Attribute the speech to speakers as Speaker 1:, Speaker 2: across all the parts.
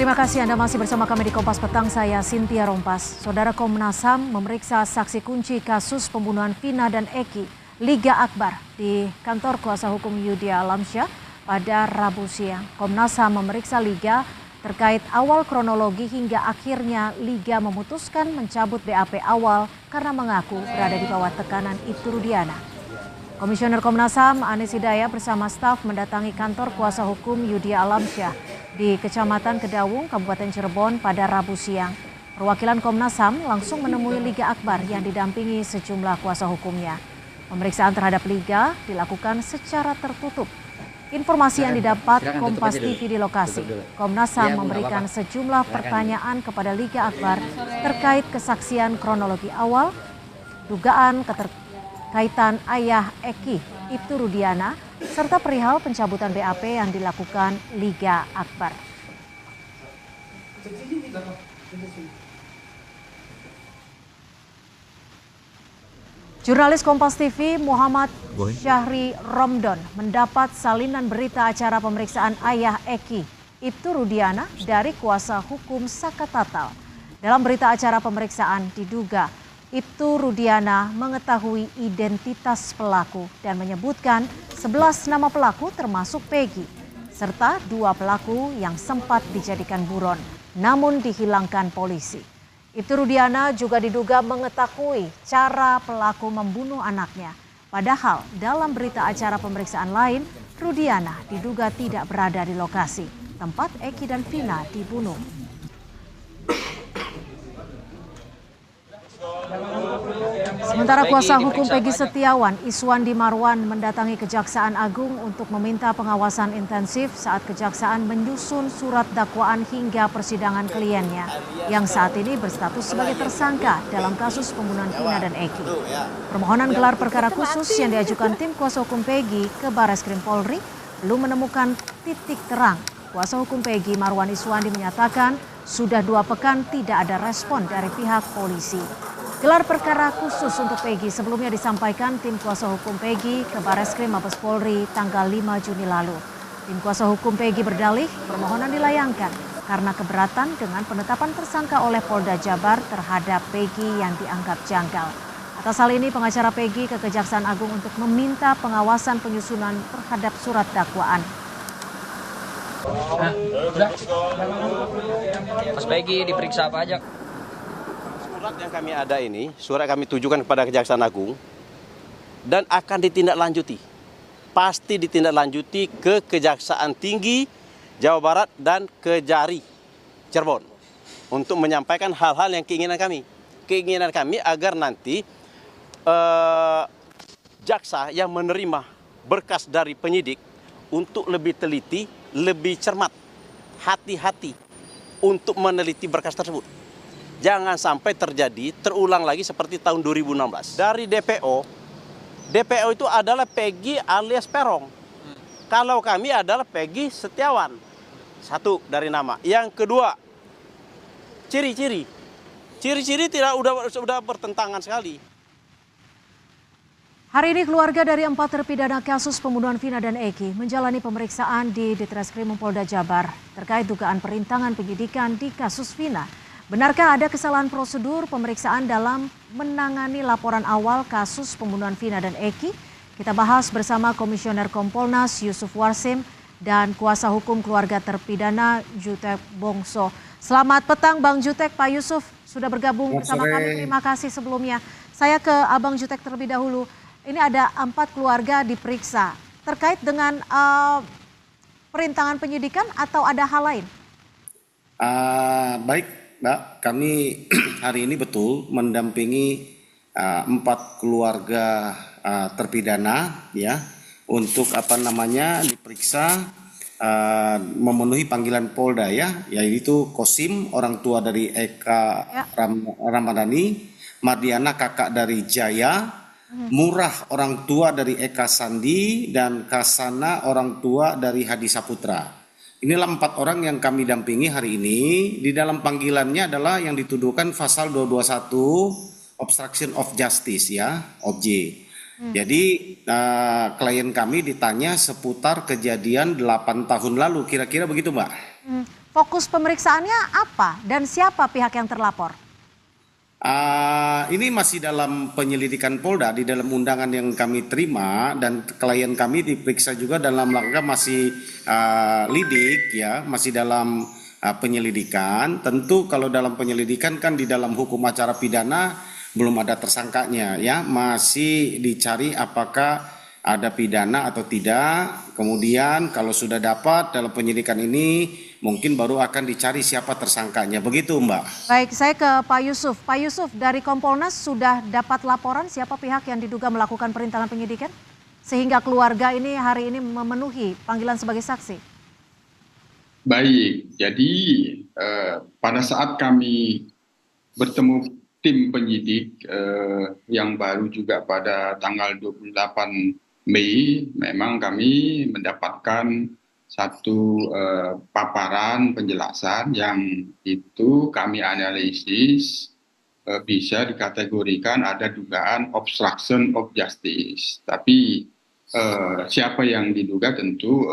Speaker 1: Terima kasih Anda masih bersama kami di Kompas Petang, saya Cynthia Rompas. Saudara Komnas HAM memeriksa saksi kunci kasus pembunuhan Vina dan Eki, Liga Akbar, di kantor kuasa hukum Yudhya Alamsyah pada Rabu siang. Komnas HAM memeriksa Liga terkait awal kronologi hingga akhirnya Liga memutuskan mencabut BAP awal karena mengaku berada di bawah tekanan Ibtu Rudiana. Komisioner Komnas HAM Anis Hidayah bersama staf mendatangi kantor kuasa hukum Yudhya Alamsyah di Kecamatan Kedawung, Kabupaten Cirebon pada Rabu siang. Perwakilan Komnas HAM langsung menemui Liga Akbar yang didampingi sejumlah kuasa hukumnya. Pemeriksaan terhadap Liga dilakukan secara tertutup. Informasi yang didapat Kompas TV di lokasi, Komnas HAM memberikan sejumlah pertanyaan kepada Liga Akbar terkait kesaksian kronologi awal, dugaan keterkaitan ayah Eki, Ibtu Rudiana, serta perihal pencabutan BAP yang dilakukan Liga Akbar. Jurnalis Kompas TV Muhammad Syahri Romdon mendapat salinan berita acara pemeriksaan ayah Eki, Ibtu Rudiana, dari kuasa hukum Saka Tatal. Dalam berita acara pemeriksaan diduga Ibtu Rudiana mengetahui identitas pelaku dan menyebutkan 11 nama pelaku termasuk Peggy, serta 2 pelaku yang sempat dijadikan buron namun dihilangkan polisi. Ibtu Rudiana juga diduga mengetahui cara pelaku membunuh anaknya. Padahal dalam berita acara pemeriksaan lain, Rudiana diduga tidak berada di lokasi tempat Eki dan Vina dibunuh. Sementara kuasa hukum Peggy Setiawan, Iswandi Marwan, mendatangi Kejaksaan Agung untuk meminta pengawasan intensif saat Kejaksaan menyusun surat dakwaan hingga persidangan kliennya yang saat ini berstatus sebagai tersangka dalam kasus pembunuhan Vina dan Eki. Permohonan gelar perkara khusus yang diajukan tim kuasa hukum Peggy ke Barreskrim Polri belum menemukan titik terang. Kuasa hukum Peggy, Marwan Iswandi, menyatakan sudah 2 pekan tidak ada respon dari pihak polisi. Gelar perkara khusus untuk Peggy sebelumnya disampaikan tim kuasa hukum Peggy ke Barreskrim Mabes Polri tanggal 5 Juni lalu. Tim kuasa hukum Peggy berdalih permohonan dilayangkan karena keberatan dengan penetapan tersangka oleh Polda Jabar terhadap Peggy yang dianggap janggal. Atas hal ini pengacara Peggy ke Kejaksaan Agung untuk meminta pengawasan penyusunan terhadap surat dakwaan.
Speaker 2: Mas Peggy diperiksa apa aja?
Speaker 3: Surat yang kami ada ini, surat kami tujukan kepada Kejaksaan Agung dan akan ditindaklanjuti. Pasti ditindaklanjuti ke Kejaksaan Tinggi Jawa Barat dan Kejari Cirebon untuk menyampaikan hal-hal yang keinginan kami. Keinginan kami agar nanti jaksa yang menerima berkas dari penyidik untuk lebih teliti, lebih cermat, hati-hati untuk meneliti berkas tersebut. Jangan sampai terulang lagi seperti tahun 2016. Dari DPO itu adalah Peggy alias Perong. Kalau kami adalah Peggy Setiawan. 1 dari nama. Yang kedua, ciri-ciri. Ciri-ciri sudah bertentangan sekali.
Speaker 1: Hari ini keluarga dari 4 terpidana kasus pembunuhan Vina dan Eki menjalani pemeriksaan di Ditreskrim Polda Jabar terkait dugaan perintangan penyidikan di kasus Vina. Benarkah ada kesalahan prosedur pemeriksaan dalam menangani laporan awal kasus pembunuhan Vina dan Eki? Kita bahas bersama Komisioner Kompolnas Yusuf Warsim dan kuasa hukum keluarga terpidana Jutek Bongso. Selamat petang Bang Jutek, Pak Yusuf sudah bergabung bersama kami. Terima kasih sebelumnya. Saya ke Abang Jutek terlebih dahulu. Ini ada 4 keluarga diperiksa terkait dengan perintangan penyidikan atau ada hal lain?
Speaker 4: Baik. Mbak, kami hari ini betul mendampingi 4 keluarga terpidana ya untuk diperiksa memenuhi panggilan Polda yaitu Kosim, orang tua dari Eka Ramadhani, Mardiana kakak dari Jaya, Murah orang tua dari Eka Sandi, dan Kasana orang tua dari Hadi Saputra. Inilah 4 orang yang kami dampingi hari ini. Di dalam panggilannya adalah yang dituduhkan pasal 221 obstruction of justice OJ. Jadi klien kami ditanya seputar kejadian 8 tahun lalu, kira-kira begitu Mbak?
Speaker 1: Fokus pemeriksaannya apa dan siapa pihak yang terlapor?
Speaker 4: Ini masih dalam penyelidikan Polda di dalam undangan yang kami terima, dan klien kami diperiksa juga dalam rangka masih lidik ya, masih dalam penyelidikan. Tentu kalau dalam penyelidikan kan di dalam hukum acara pidana belum ada tersangkanya ya, masih dicari apakah ada pidana atau tidak. Kemudian kalau sudah dapat dalam penyidikan ini mungkin baru akan dicari siapa tersangkanya. Begitu Mbak.
Speaker 1: Baik, saya ke Pak Yusuf. Pak Yusuf, dari Kompolnas sudah dapat laporan siapa pihak yang diduga melakukan perintangan penyidikan? Sehingga keluarga ini hari ini memenuhi panggilan sebagai saksi.
Speaker 5: Baik, jadi pada saat kami bertemu tim penyidik yang baru juga pada tanggal 28 Mei, memang kami mendapatkan satu paparan penjelasan yang itu kami analisis bisa dikategorikan ada dugaan obstruction of justice. Tapi siapa yang diduga tentu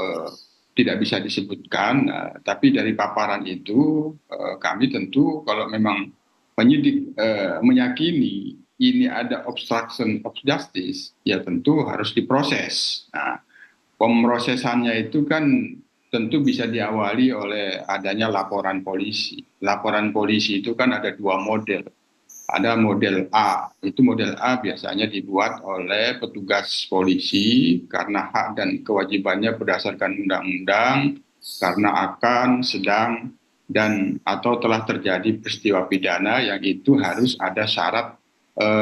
Speaker 5: tidak bisa disebutkan, tapi dari paparan itu kami tentu kalau memang penyidik meyakini ini ada obstruction of justice, ya tentu harus diproses. Nah, pemrosesannya itu kan tentu bisa diawali oleh adanya laporan polisi. Laporan polisi itu kan ada dua model. Ada model A, itu model A biasanya dibuat oleh petugas polisi karena hak dan kewajibannya berdasarkan undang-undang, karena akan, sedang, dan atau telah terjadi peristiwa pidana yang itu harus ada syarat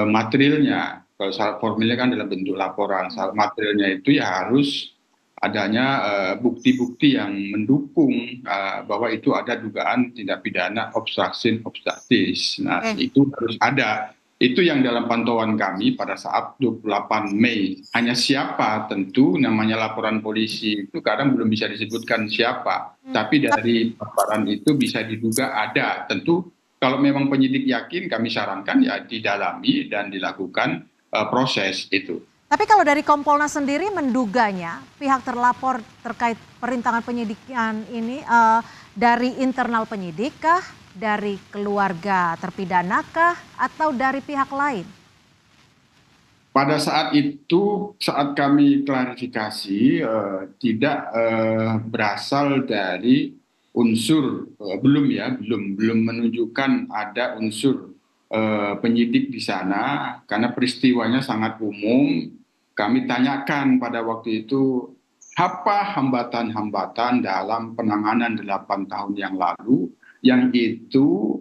Speaker 5: materialnya. Kalau syarat formilnya kan dalam bentuk laporan, syarat materialnya itu ya harus adanya bukti-bukti yang mendukung bahwa itu ada dugaan tindak pidana obstruction of justice. Nah, itu harus ada. Itu yang dalam pantauan kami pada saat 28 Mei. Hanya siapa tentu namanya laporan polisi itu kadang belum bisa disebutkan siapa. Tapi dari paparan itu bisa diduga ada. Tentu kalau memang penyidik yakin kami sarankan ya didalami dan dilakukan proses itu.
Speaker 1: Tapi kalau dari Kompolnas sendiri menduganya pihak terlapor terkait perintangan penyidikan ini dari internal penyidik kah, dari keluarga terpidana kah, atau dari pihak lain?
Speaker 5: Pada saat itu, saat kami klarifikasi tidak berasal dari unsur belum menunjukkan ada unsur penyidik di sana, karena peristiwanya sangat umum. Kami tanyakan pada waktu itu apa hambatan-hambatan dalam penanganan 8 tahun yang lalu yang itu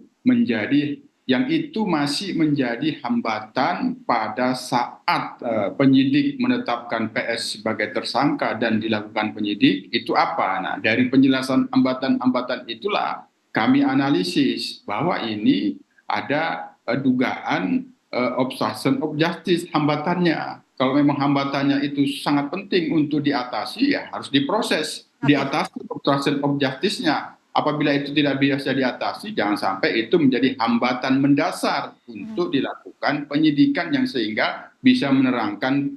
Speaker 5: masih menjadi hambatan pada saat penyidik menetapkan PS sebagai tersangka dan dilakukan penyidik, itu apa? Nah, dari penjelasan hambatan-hambatan itulah kami analisis bahwa ini ada dugaan obstruction of justice hambatannya. Kalau memang hambatannya itu sangat penting untuk diatasi, ya harus diproses, diatasi obstruction of justice-nya. Apabila itu tidak bisa diatasi, jangan sampai itu menjadi hambatan mendasar untuk dilakukan penyidikan yang sehingga bisa menerangkan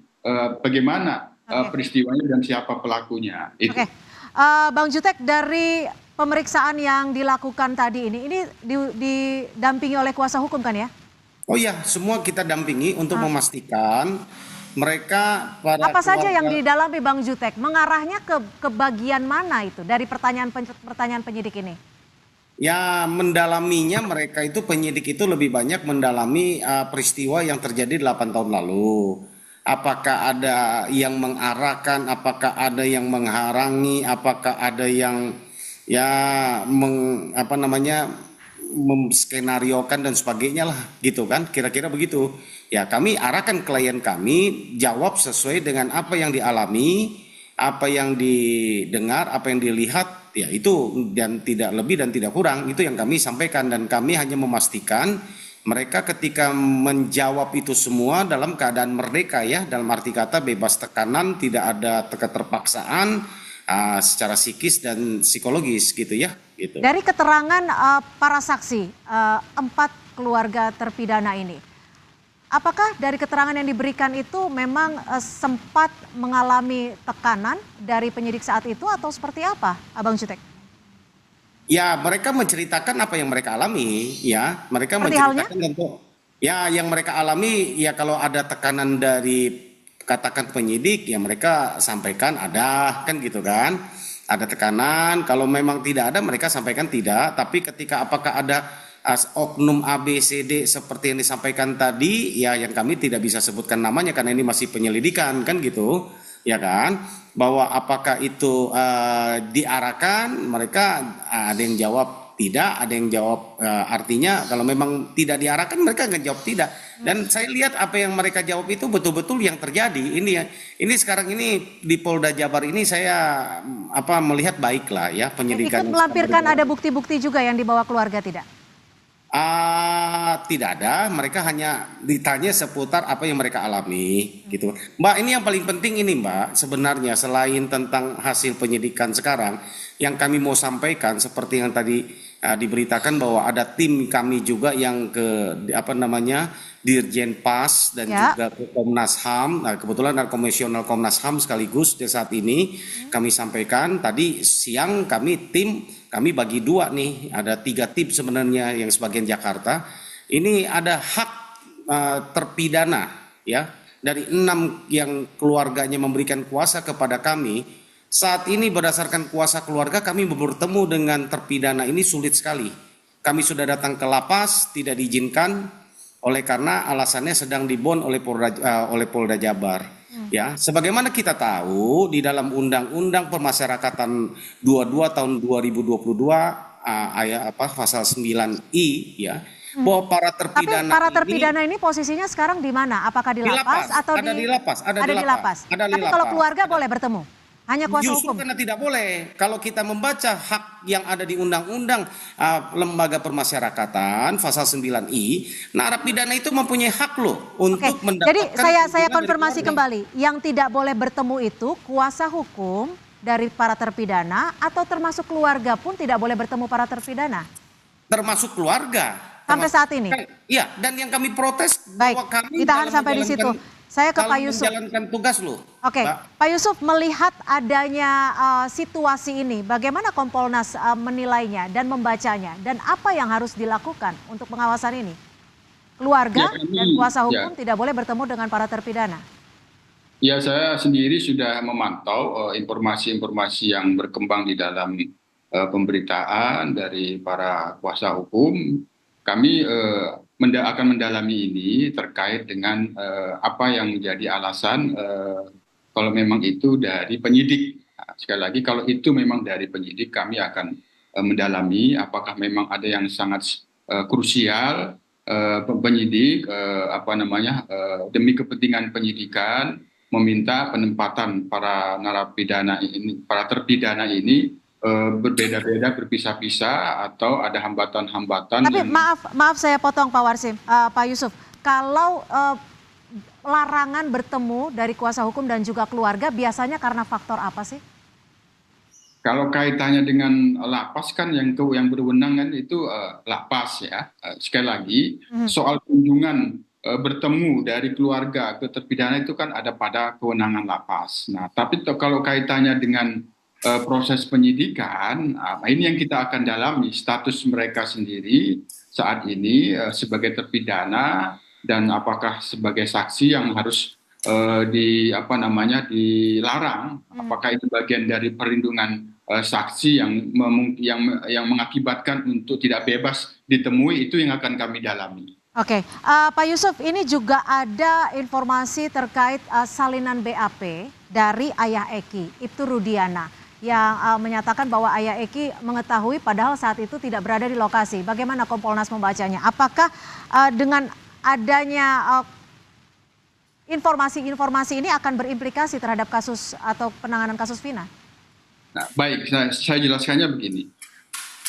Speaker 5: bagaimana peristiwanya dan siapa pelakunya. Itu.
Speaker 1: Bang Jutek, dari pemeriksaan yang dilakukan tadi ini didampingi oleh kuasa hukum kan ya?
Speaker 4: Oh iya, semua kita dampingi untuk memastikan mereka para
Speaker 1: apa saja yang didalami Bang Jutek? Mengarahnya ke bagian mana itu dari pertanyaan penyidik ini?
Speaker 4: Ya, mendalaminya mereka itu penyidik itu lebih banyak mendalami peristiwa yang terjadi 8 tahun lalu. Apakah ada yang mengarahkan, apakah ada yang menghalangi, apakah ada yang memskenariokan dan sebagainya lah, gitu kan, kira-kira begitu. Ya, kami arahkan klien kami jawab sesuai dengan apa yang dialami, apa yang didengar, apa yang dilihat, ya itu, dan tidak lebih dan tidak kurang, itu yang kami sampaikan. Dan kami hanya memastikan mereka ketika menjawab itu semua dalam keadaan merdeka ya, dalam arti kata bebas tekanan, tidak ada keterpaksaan secara psikis dan psikologis gitu ya. Gitu.
Speaker 1: Dari keterangan para saksi 4 keluarga terpidana ini, apakah dari keterangan yang diberikan itu memang sempat mengalami tekanan dari penyidik saat itu atau seperti apa, Abang Jutek?
Speaker 4: Ya, mereka menceritakan apa yang mereka alami, ya. Mereka
Speaker 1: Seperti halnya?
Speaker 4: menceritakan tentu, ya yang mereka alami, ya kalau ada tekanan dari katakan penyidik, ya mereka sampaikan ada, kan gitu kan. Ada tekanan, kalau memang tidak ada mereka sampaikan tidak, tapi ketika apakah ada oknum A, B, C, D seperti yang disampaikan tadi, ya yang kami tidak bisa sebutkan namanya karena ini masih penyelidikan, kan gitu, ya kan? Bahwa apakah itu diarahkan, mereka ada yang jawab tidak, ada yang jawab artinya kalau memang tidak diarahkan mereka nggak jawab tidak. Dan saya lihat apa yang mereka jawab itu betul-betul yang terjadi. Ini sekarang ini di Polda Jabar ini saya melihat baiklah ya
Speaker 1: Yang
Speaker 4: penyidikan.
Speaker 1: ikut melampirkan ada bukti-bukti juga yang dibawa keluarga tidak?
Speaker 4: Tidak ada, mereka hanya ditanya seputar apa yang mereka alami gitu. Mbak, ini yang paling penting ini Mbak, sebenarnya selain tentang hasil penyidikan sekarang, yang kami mau sampaikan seperti yang tadi diberitakan bahwa ada tim kami juga yang Dirjen Pas dan juga ke Komnas HAM. Nah, kebetulan ada komisioner Komnas HAM sekaligus di saat ini kami sampaikan tadi siang kami bagi dua nih, ada 3 tim sebenarnya yang sebagian Jakarta. Ini ada hak terpidana ya dari 6 yang keluarganya memberikan kuasa kepada kami. Saat ini berdasarkan kuasa keluarga kami bertemu dengan terpidana ini sulit sekali. Kami sudah datang ke lapas tidak diizinkan oleh karena alasannya sedang dibon oleh Polda Jabar. Ya, sebagaimana kita tahu di dalam Undang-Undang Pemasyarakatan 22 tahun 2022 pasal 9I ya, bahwa para terpidana.
Speaker 1: Tapi para terpidana ini posisinya sekarang di mana? Apakah di lapas atau
Speaker 4: ada di lapas?
Speaker 1: Ada di lapas. Tapi kalau keluarga boleh bertemu? Hanya kuasa
Speaker 4: Justru
Speaker 1: hukum?
Speaker 4: karena tidak boleh. Kalau kita membaca hak yang ada di Undang-Undang Lembaga Permasyarakatan pasal 9I, narapidana itu mempunyai hak loh untuk mendapatkan.
Speaker 1: Jadi saya konfirmasi kembali, yang tidak boleh bertemu itu kuasa hukum dari para terpidana atau termasuk keluarga pun tidak boleh bertemu para terpidana?
Speaker 4: Termasuk keluarga.
Speaker 1: Sampai saat ini?
Speaker 4: Iya, dan yang kami protes
Speaker 1: bahwa kami ditahan sampai di situ. Saya ke Pak Yusuf.
Speaker 4: Menjalankan tugas loh.
Speaker 1: Oke, Pak Yusuf, melihat adanya situasi ini, bagaimana Kompolnas menilainya dan membacanya, dan apa yang harus dilakukan untuk pengawasan ini? Keluarga dan kuasa hukum tidak boleh bertemu dengan para terpidana.
Speaker 5: Ya, saya sendiri sudah memantau informasi-informasi yang berkembang di dalam pemberitaan dari para kuasa hukum. Kami akan mendalami ini terkait dengan apa yang menjadi alasan kalau memang itu dari penyidik. Nah, sekali lagi kalau itu memang dari penyidik, kami akan mendalami apakah memang ada yang sangat krusial penyidik demi kepentingan penyidikan meminta penempatan para narapidana ini, para terpidana ini berbeda-beda, berpisah-pisah, atau ada hambatan-hambatan.
Speaker 1: Tapi maaf saya potong Pak Warsim, Pak Yusuf, kalau larangan bertemu dari kuasa hukum dan juga keluarga biasanya karena faktor apa sih?
Speaker 5: Kalau kaitannya dengan lapas kan yang berwenang kan itu lapas ya. Sekali lagi soal kunjungan bertemu dari keluarga ke terpidana itu kan ada pada kewenangan lapas. Nah, tapi kalau kaitannya dengan proses penyidikan, ini yang kita akan dalami status mereka sendiri saat ini sebagai terpidana dan apakah sebagai saksi yang harus dilarang, apakah itu bagian dari perlindungan saksi yang mengakibatkan untuk tidak bebas ditemui, itu yang akan kami dalami.
Speaker 1: Oke, Pak Yusuf, ini juga ada informasi terkait salinan BAP dari ayah Eki, Ibtu Rudiana, yang menyatakan bahwa ayah Eki mengetahui padahal saat itu tidak berada di lokasi. Bagaimana Kompolnas membacanya? Apakah dengan adanya informasi-informasi ini akan berimplikasi terhadap kasus atau penanganan kasus Vina?
Speaker 5: Nah, baik, saya jelaskannya begini.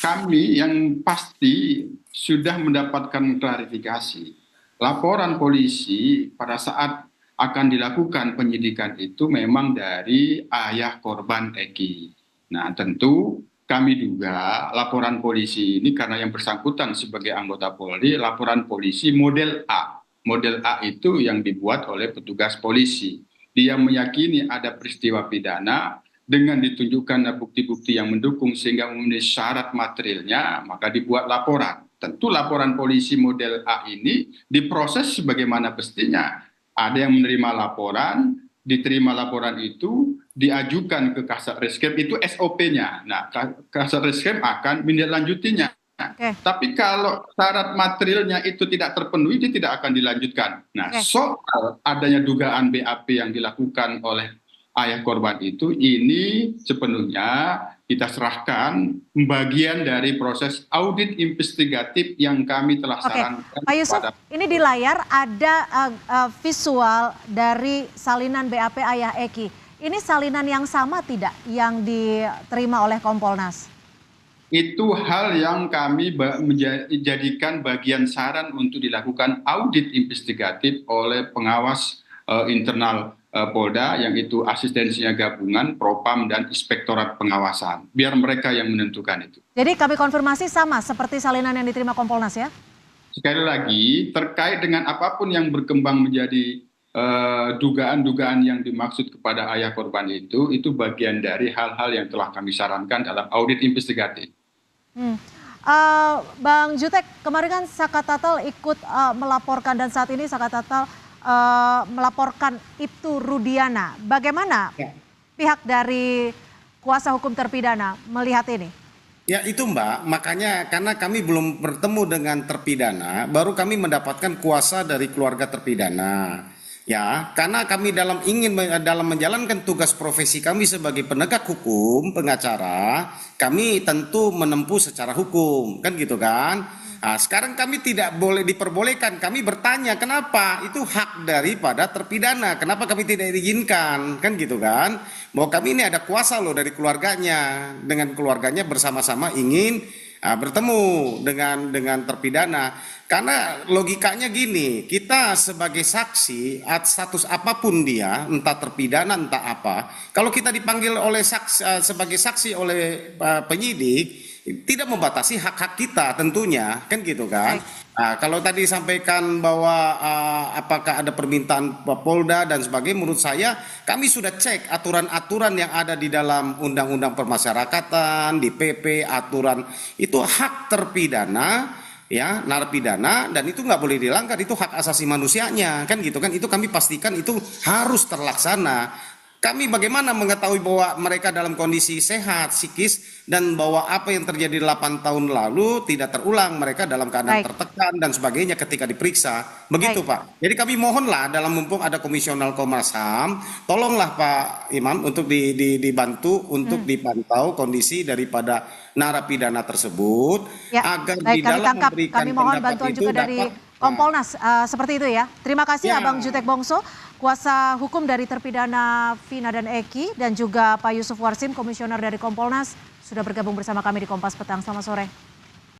Speaker 5: Kami yang pasti sudah mendapatkan klarifikasi. Laporan polisi pada saat akan dilakukan penyidikan itu memang dari ayah korban Eki. Nah, tentu kami juga laporan polisi ini karena yang bersangkutan sebagai anggota Polri, laporan polisi model A. Model A itu yang dibuat oleh petugas polisi. Dia meyakini ada peristiwa pidana dengan ditunjukkan bukti-bukti yang mendukung sehingga memenuhi syarat materialnya, maka dibuat laporan. Tentu laporan polisi model A ini diproses sebagaimana mestinya. Ada yang menerima laporan, diterima laporan itu, diajukan ke Kasat Reskrim, itu SOP-nya. Nah, Kasat Reskrim akan menindaklanjutinya. Tapi kalau syarat materialnya itu tidak terpenuhi, dia tidak akan dilanjutkan. Nah, soal adanya dugaan BAP yang dilakukan oleh ayah korban itu, ini sepenuhnya kita serahkan bagian dari proses audit investigatif yang kami telah sarankan.
Speaker 1: Pak Yusuf, ini di layar ada visual dari salinan BAP ayah Eki. Ini salinan yang sama tidak yang diterima oleh Kompolnas?
Speaker 5: Itu hal yang kami menjadikan bagian saran untuk dilakukan audit investigatif oleh pengawas internal Polda, yang itu asistensinya gabungan, Propam, dan Inspektorat Pengawasan. Biar mereka yang menentukan itu.
Speaker 1: Jadi kami konfirmasi sama seperti salinan yang diterima Kompolnas ya?
Speaker 5: Sekali lagi, terkait dengan apapun yang berkembang menjadi dugaan-dugaan yang dimaksud kepada ayah korban itu bagian dari hal-hal yang telah kami sarankan dalam audit investigatif.
Speaker 1: Bang Jutek, kemarin kan Sakatatal ikut melaporkan dan saat ini Sakatatal melaporkan Ibtu Rudiana. Bagaimana pihak dari kuasa hukum terpidana melihat ini?
Speaker 4: Ya itu Mbak, makanya karena kami belum bertemu dengan terpidana, baru kami mendapatkan kuasa dari keluarga terpidana. Ya, karena kami dalam menjalankan tugas profesi kami sebagai penegak hukum, pengacara, kami tentu menempuh secara hukum, kan gitu kan? Nah, sekarang kami tidak boleh diperbolehkan, kami bertanya kenapa itu hak daripada terpidana, kenapa kami tidak diizinkan, kan gitu kan? Bahwa kami ini ada kuasa loh dari keluarganya, dengan keluarganya bersama-sama ingin bertemu dengan terpidana. Karena logikanya gini, kita sebagai saksi, status apapun dia, entah terpidana entah apa, kalau kita dipanggil oleh sebagai saksi oleh penyidik, tidak membatasi hak-hak kita tentunya, kan gitu kan. Nah, kalau tadi sampaikan bahwa apakah ada permintaan Polda dan sebagainya, menurut saya kami sudah cek aturan-aturan yang ada di dalam Undang-Undang Permasyarakatan, di PP, aturan itu hak terpidana, ya, narapidana, dan itu nggak boleh dilanggar, itu hak asasi manusianya, kan gitu kan. Itu kami pastikan itu harus terlaksana. Kami bagaimana mengetahui bahwa mereka dalam kondisi sehat, psikis, dan bahwa apa yang terjadi 8 tahun lalu tidak terulang, mereka dalam keadaan tertekan dan sebagainya ketika diperiksa. Begitu Pak. Jadi kami mohonlah dalam mumpung ada komisional Komnas HAM, tolonglah Pak Imam untuk dibantu untuk dipantau kondisi daripada narapidana tersebut agar di dalam memberikan
Speaker 1: kami mohon
Speaker 4: pendapat
Speaker 1: bantuan
Speaker 4: itu
Speaker 1: juga dari Kompolnas seperti itu ya. Terima kasih Abang Jutek Bongso, kuasa hukum dari terpidana Vina dan Eki, dan juga Pak Yusuf Warsim, komisioner dari Kompolnas, sudah bergabung bersama kami di Kompas Petang. Selamat sore.